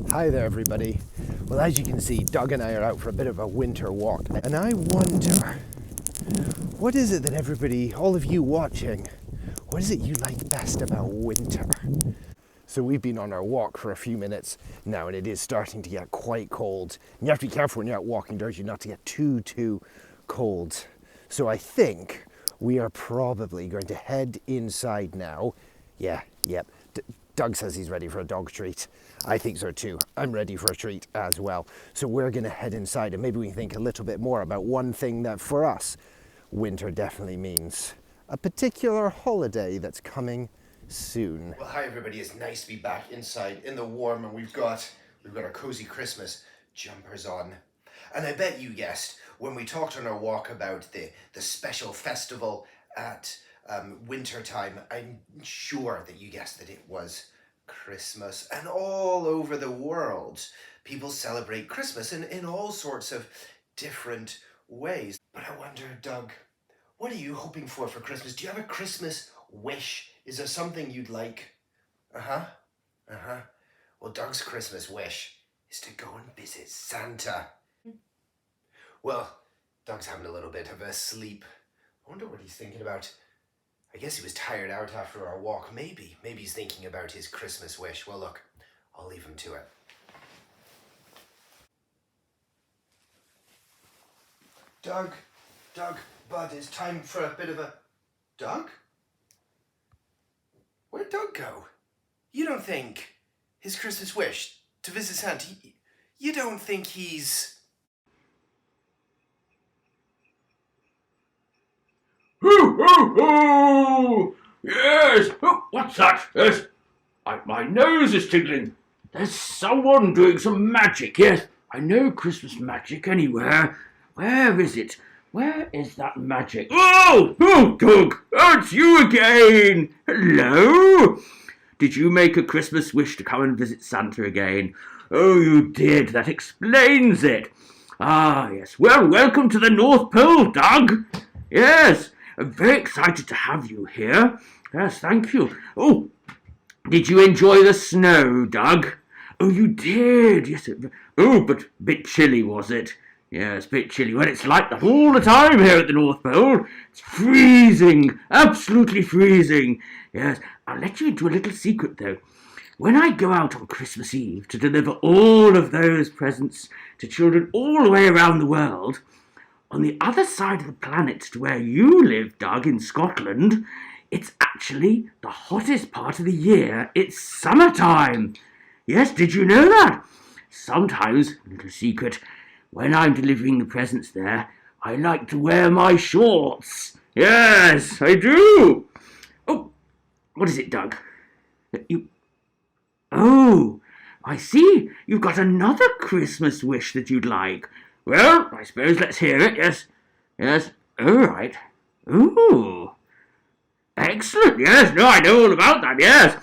Hi there, everybody. Well, as you can see, Doug and I are out for a bit of a winter walk, and I wonder, what is it that everybody, all of you watching, what is it you like best about winter? So we've been on our walk for a few minutes now, and it is starting to get quite cold. And you have to be careful when you're out walking, don't you, not to get too cold. So I think we are probably going to head inside now. Yep. Doug says he's ready for a dog treat. I think so too. I'm ready for a treat as well. So we're going to head inside, and maybe we can think a little bit more about one thing that for us, winter definitely means. A particular holiday that's coming soon. Well, hi everybody. It's nice to be back inside in the warm, and we've got our cozy Christmas jumpers on. And I bet you guessed when we talked on our walk about the special festival at winter time, I'm sure that you guessed that it was Christmas. And all over the world, people celebrate Christmas in all sorts of different ways. But I wonder, Doug, what are you hoping for Christmas? Do you have a Christmas wish? Is there something you'd like? Well, Doug's Christmas wish is to go and visit Santa. Well, Doug's having a little bit of a sleep. I wonder what he's thinking about. I guess he was tired out after our walk. Maybe he's thinking about his Christmas wish. Well, look, I'll leave him to it. Doug, bud, it's time for a bit of a... Doug? Where'd Doug go? You don't think his Christmas wish to visit Santa, you don't think he's... Hoo, hoo, hoo! Yes! Oh, what's that? Yes. My nose is tingling. There's someone doing some magic, yes. I know Christmas magic anywhere. Where is it? Where is that magic? Oh, Doug! Oh, it's you again! Hello? Did you make a Christmas wish to come and visit Santa again? Oh, you did. That explains it. Ah, yes. Well, welcome to the North Pole, Doug. Yes. I'm very excited to have you here. Yes, thank you. Oh, did you enjoy the snow, Doug? Oh, you did. Yes. But a bit chilly, was it? Yes, a bit chilly. Well, it's like that all the time here at the North Pole. It's freezing. Absolutely freezing. Yes. I'll let you into a little secret, though. When I go out on Christmas Eve to deliver all of those presents to children all the way around the world, on the other side of the planet to where you live, Doug, in Scotland, it's actually the hottest part of the year. It's summertime. Yes, did you know that? Sometimes, little secret, when I'm delivering the presents there, I like to wear my shorts. Yes, I do. Oh, what is it, Doug? Oh, I see. You've got another Christmas wish that you'd like. Well, I suppose let's hear it, yes, all right. Ooh, excellent, yes, no, I know all about that, yes.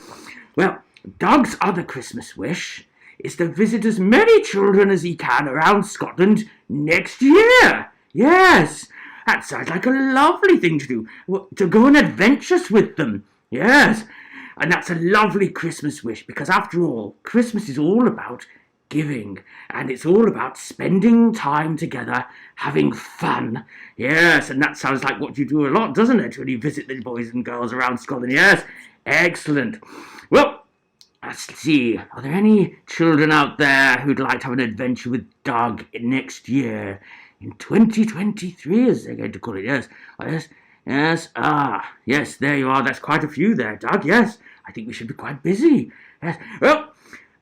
Well, Doug's other Christmas wish is to visit as many children as he can around Scotland next year. Yes, that sounds like a lovely thing to do, to go on adventures with them, yes. And that's a lovely Christmas wish, because after all, Christmas is all about giving, and it's all about spending time together, having fun. Yes, and that sounds like what you do a lot, doesn't it, when you visit the boys and girls around Scotland? Yes, excellent. Well, let's see, are there any children out there who'd like to have an adventure with Doug next year, in 2023, as they're going to call it? Yes, yes, there you are. That's quite a few there, Doug. Yes, I think we should be quite busy. Yes, well,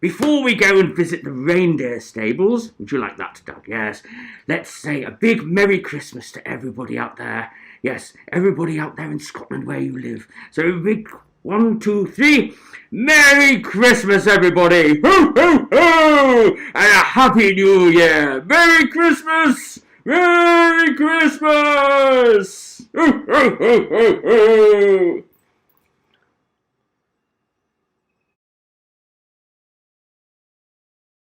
before we go and visit the reindeer stables, would you like that, Doug? Yes. Let's say a big Merry Christmas to everybody out there. Yes, everybody out there in Scotland where you live. So a big 1, 2, 3. Merry Christmas, everybody! Ho, ho, ho! And a Happy New Year! Merry Christmas! Merry Christmas! Ho, ho, ho, ho, ho!